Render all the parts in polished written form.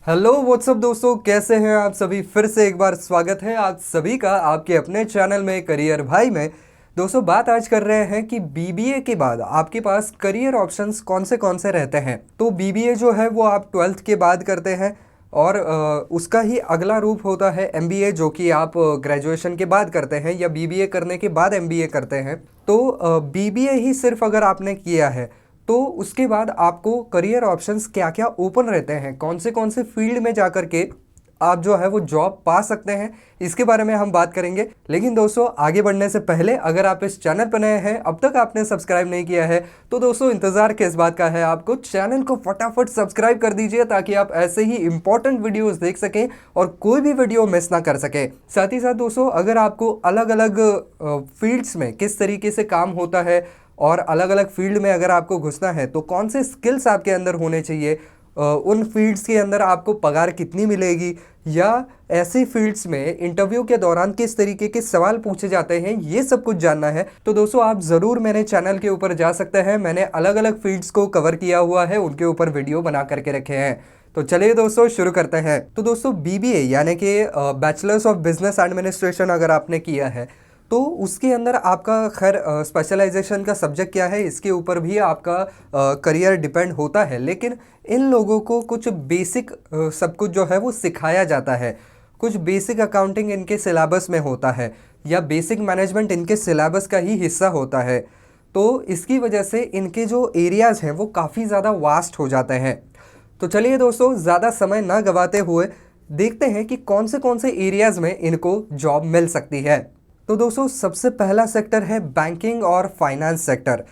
Hello what's up दोस्तों, कैसे हैं आप सभी। फिर से एक बार स्वागत है आप सभी का आपके अपने चैनल में करियर भाई में। दोस्तों, बात आज कर रहे हैं कि बीबीए के बाद आपके पास करियर ऑप्शंस कौन से रहते हैं। तो बीबीए जो है वो आप 12th के बाद करते हैं और उसका ही अगला रूप होता है एमबीए, जो कि आप ग्रेजुएशन के बाद करते हैं या बीबीए करने के बाद एमबीए करते हैं। तो बीबीए ही सिर्फ अगर आपने किया है तो उसके बाद आपको करियर ऑप्शंस क्या क्या ओपन रहते हैं, कौन से फील्ड में जाकर के आप जो है वो जॉब पा सकते हैं, इसके बारे में हम बात करेंगे। लेकिन दोस्तों, आगे बढ़ने से पहले अगर आप इस चैनल पर नए हैं, अब तक आपने सब्सक्राइब नहीं किया है, तो दोस्तों इंतजार किस बात का है। आपको चैनल को फटाफट सब्सक्राइब कर दीजिए ताकि आप ऐसे ही इंपॉर्टेंट वीडियोस देख सकें और कोई भी वीडियो मिस ना कर सके। साथ ही साथ दोस्तों, अगर आपको अलग अलग फील्ड्स में किस तरीके से काम होता है और अलग अलग फील्ड में अगर आपको घुसना है तो कौन से स्किल्स आपके अंदर होने चाहिए, उन फील्ड्स के अंदर आपको पगार कितनी मिलेगी, या ऐसी फील्ड्स में इंटरव्यू के दौरान किस तरीके के सवाल पूछे जाते हैं, ये सब कुछ जानना है तो दोस्तों आप ज़रूर मेरे चैनल के ऊपर जा सकते हैं। मैंने अलग अलग फील्ड्स को कवर किया हुआ है, उनके ऊपर वीडियो बना करके रखे हैं। तो चलिए दोस्तों शुरू करते हैं। तो दोस्तों, बीबीए यानी कि बैचलर्स ऑफ बिजनेस एडमिनिस्ट्रेशन अगर आपने किया है तो उसके अंदर आपका खैर स्पेशलाइजेशन का सब्जेक्ट क्या है, इसके ऊपर भी आपका करियर डिपेंड होता है। लेकिन इन लोगों को कुछ बेसिक सब कुछ जो है वो सिखाया जाता है। कुछ बेसिक अकाउंटिंग इनके सिलेबस में होता है या बेसिक मैनेजमेंट इनके सिलेबस का ही हिस्सा होता है। तो इसकी वजह से इनके जो एरियाज़ हैं वो काफ़ी ज़्यादा वास्ट हो जाते हैं। तो चलिए दोस्तों, ज़्यादा समय ना गवाते हुए देखते हैं कि कौन से एरियाज़ में इनको जॉब मिल सकती है। तो दोस्तों, सबसे पहला सेक्टर है बैंकिंग और फाइनेंस सेक्टर।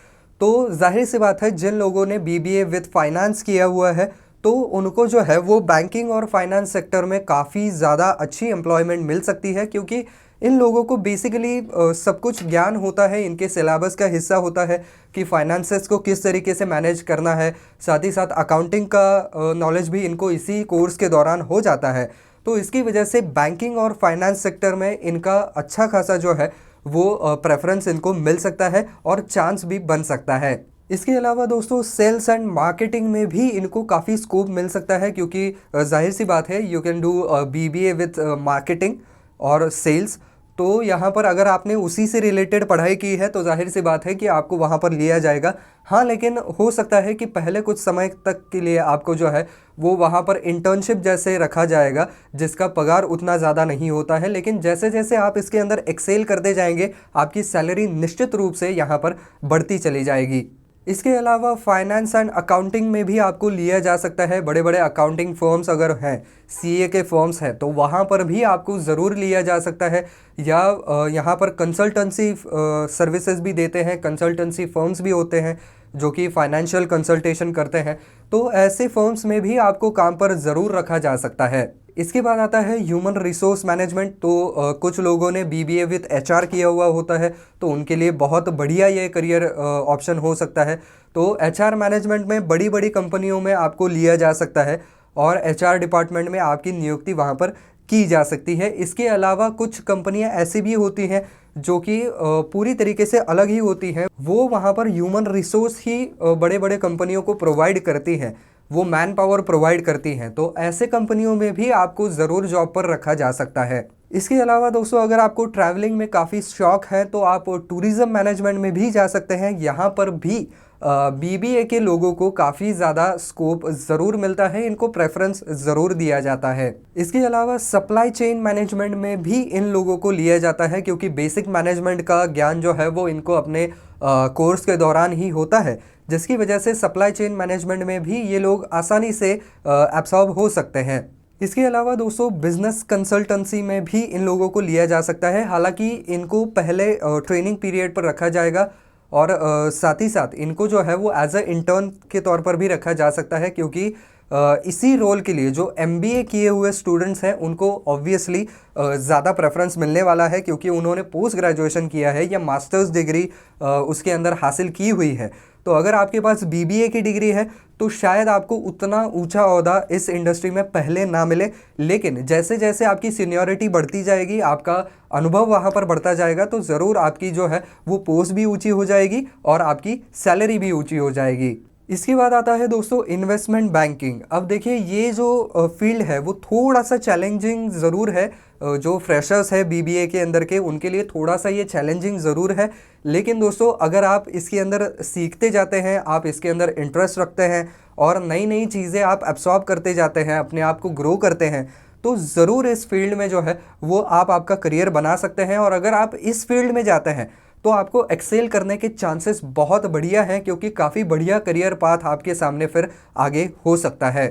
तो जाहिर सी बात है, जिन लोगों ने बीबीए विद फाइनेंस किया हुआ है तो उनको जो है वो बैंकिंग और फाइनेंस सेक्टर में काफ़ी ज़्यादा अच्छी एम्प्लॉयमेंट मिल सकती है, क्योंकि इन लोगों को बेसिकली सब कुछ ज्ञान होता है, इनके सिलेबस का हिस्सा होता है कि फाइनेंसेस को किस तरीके से मैनेज करना है। साथ ही साथ अकाउंटिंग का नॉलेज भी इनको इसी कोर्स के दौरान हो जाता है। तो इसकी वजह से बैंकिंग और फाइनेंस सेक्टर में इनका अच्छा खासा जो है वो प्रेफरेंस इनको मिल सकता है और चांस भी बन सकता है। इसके अलावा दोस्तों, सेल्स एंड मार्केटिंग में भी इनको काफ़ी स्कोप मिल सकता है, क्योंकि जाहिर सी बात है you can do BBA with marketing और सेल्स। तो यहाँ पर अगर आपने उसी से रिलेटेड पढ़ाई की है तो जाहिर सी बात है कि आपको वहाँ पर लिया जाएगा। हाँ, लेकिन हो सकता है कि पहले कुछ समय तक के लिए आपको जो है वो वहाँ पर इंटर्नशिप जैसे रखा जाएगा, जिसका पगार उतना ज़्यादा नहीं होता है। लेकिन जैसे जैसे आप इसके अंदर एक्सेल करते जाएंगे, आपकी सैलरी निश्चित रूप से यहाँ पर बढ़ती चली जाएगी। इसके अलावा फाइनेंस एंड अकाउंटिंग में भी आपको लिया जा सकता है। बड़े बड़े अकाउंटिंग फर्म्स अगर हैं, सीए के फर्म्स हैं, तो वहाँ पर भी आपको ज़रूर लिया जा सकता है। या यहाँ पर कंसल्टेंसी सर्विसेज भी देते हैं, कंसल्टेंसी फर्म्स भी होते हैं जो कि फाइनेंशियल कंसल्टेशन करते हैं। तो ऐसे फर्म्स में भी आपको काम पर ज़रूर रखा जा सकता है। इसके बाद आता है ह्यूमन रिसोर्स मैनेजमेंट। तो कुछ लोगों ने बीबीए विद एचआर किया हुआ होता है, तो उनके लिए बहुत बढ़िया ये करियर ऑप्शन हो सकता है। तो एचआर मैनेजमेंट में बड़ी बड़ी कंपनियों में आपको लिया जा सकता है और एचआर डिपार्टमेंट में आपकी नियुक्ति वहाँ पर की जा सकती है। इसके अलावा कुछ कंपनियां ऐसी भी होती हैं जो कि पूरी तरीके से अलग ही होती हैं। वो वहाँ पर ह्यूमन रिसोर्स ही बड़े बड़े कंपनियों को प्रोवाइड करती हैं, वो मैन पावर प्रोवाइड करती हैं। तो ऐसे कंपनियों में भी आपको ज़रूर जॉब पर रखा जा सकता है। इसके अलावा दोस्तों, अगर आपको ट्रैवलिंग में काफ़ी शौक है तो आप टूरिज़्म मैनेजमेंट में भी जा सकते हैं। यहाँ पर भी बीबीए के लोगों को काफ़ी ज़्यादा स्कोप ज़रूर मिलता है, इनको प्रेफरेंस ज़रूर दिया जाता है। इसके अलावा सप्लाई चेन मैनेजमेंट में भी इन लोगों को लिया जाता है, क्योंकि बेसिक मैनेजमेंट का ज्ञान जो है वो इनको अपने कोर्स के दौरान ही होता है, जिसकी वजह से सप्लाई चेन मैनेजमेंट में भी ये लोग आसानी से एब्सॉर्ब हो सकते हैं। इसके अलावा दोस्तों, बिजनेस कंसल्टेंसी में भी इन लोगों को लिया जा सकता है। हालांकि इनको पहले ट्रेनिंग पीरियड पर रखा जाएगा और साथ ही साथ इनको जो है वो एज अ इंटर्न के तौर पर भी रखा जा सकता है, क्योंकि इसी रोल के लिए जो एमबीए किए हुए स्टूडेंट्स हैं उनको ऑब्वियसली ज़्यादा प्रेफरेंस मिलने वाला है, क्योंकि उन्होंने पोस्ट ग्रेजुएशन किया है या मास्टर्स डिग्री उसके अंदर हासिल की हुई है। तो अगर आपके पास बीबीए की डिग्री है तो शायद आपको उतना ऊंचा ओहदा इस इंडस्ट्री में पहले ना मिले, लेकिन जैसे जैसे आपकी सीनियरिटी बढ़ती जाएगी, आपका अनुभव वहाँ पर बढ़ता जाएगा, तो ज़रूर आपकी जो है वो पोस्ट भी ऊंची हो जाएगी और आपकी सैलरी भी ऊंची हो जाएगी। इसके बाद आता है दोस्तों इन्वेस्टमेंट बैंकिंग। अब देखिए ये जो फील्ड है वो थोड़ा सा चैलेंजिंग ज़रूर है। जो फ्रेशर्स है बीबीए के अंदर के उनके लिए थोड़ा सा ये चैलेंजिंग ज़रूर है, लेकिन दोस्तों अगर आप इसके अंदर सीखते जाते हैं, आप इसके अंदर इंटरेस्ट रखते हैं और नई नई चीज़ें आप एब्सॉर्ब करते जाते हैं, अपने आप को ग्रो करते हैं, तो ज़रूर इस फील्ड में जो है वो आप आपका करियर बना सकते हैं। और अगर आप इस फील्ड में जाते हैं तो आपको एक्सेल करने के चांसेस बहुत बढ़िया हैं, क्योंकि काफ़ी बढ़िया करियर पाथ आपके सामने फिर आगे हो सकता है।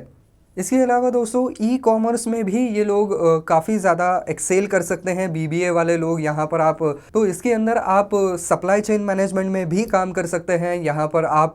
इसके अलावा दोस्तों ई कॉमर्स में भी ये लोग काफ़ी ज़्यादा एक्सेल कर सकते हैं, बीबीए वाले लोग यहाँ पर। आप तो इसके अंदर आप सप्लाई चेन मैनेजमेंट में भी काम कर सकते हैं, यहाँ पर आप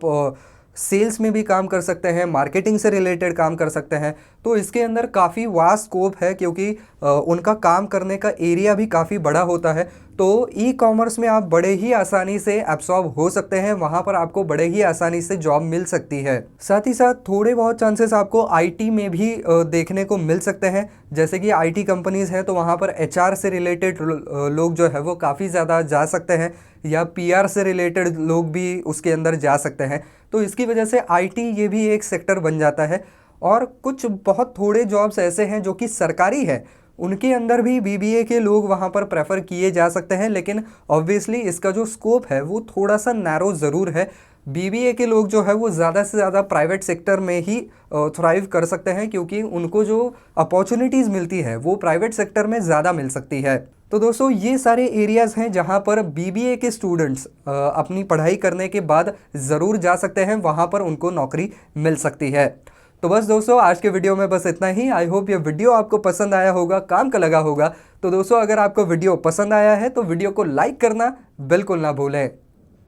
सेल्स में भी काम कर सकते हैं, मार्केटिंग से रिलेटेड काम कर सकते हैं। तो इसके अंदर काफ़ी वास्ट स्कोप है, क्योंकि उनका काम करने का एरिया भी काफ़ी बड़ा होता है। तो ई कॉमर्स में आप बड़े ही आसानी से एब्सॉर्ब हो सकते हैं, वहाँ पर आपको बड़े ही आसानी से जॉब मिल सकती है। साथ ही साथ थोड़े बहुत चांसेस आपको आईटी में भी देखने को मिल सकते हैं। जैसे कि आईटी कंपनीज़ हैं तो वहाँ पर एचआर से रिलेटेड लोग जो है वो काफ़ी ज़्यादा जा सकते हैं, या पीआर से रिलेटेड लोग भी उसके अंदर जा सकते हैं। तो इसकी वजह से आईटी ये भी एक सेक्टर बन जाता है। और कुछ बहुत थोड़े जॉब्स ऐसे हैं जो कि सरकारी है, उनके अंदर भी बीबीए के लोग वहाँ पर प्रेफर किए जा सकते हैं, लेकिन ऑब्वियसली इसका जो स्कोप है वो थोड़ा सा नैरो ज़रूर है। बीबीए के लोग जो है वो ज़्यादा से ज़्यादा प्राइवेट सेक्टर में ही थ्राइव कर सकते हैं, क्योंकि उनको जो अपॉर्चुनिटीज़ मिलती है वो प्राइवेट सेक्टर में ज़्यादा मिल सकती है। तो दोस्तों ये सारे एरियाज़ हैं जहाँ पर बीबीए के स्टूडेंट्स अपनी पढ़ाई करने के बाद ज़रूर जा सकते हैं, वहाँ पर उनको नौकरी मिल सकती है। तो बस दोस्तों आज के वीडियो में बस इतना ही। आई होप ये वीडियो आपको पसंद आया होगा, काम का लगा होगा। तो दोस्तों अगर आपको वीडियो पसंद आया है तो वीडियो को लाइक करना बिल्कुल ना भूलें।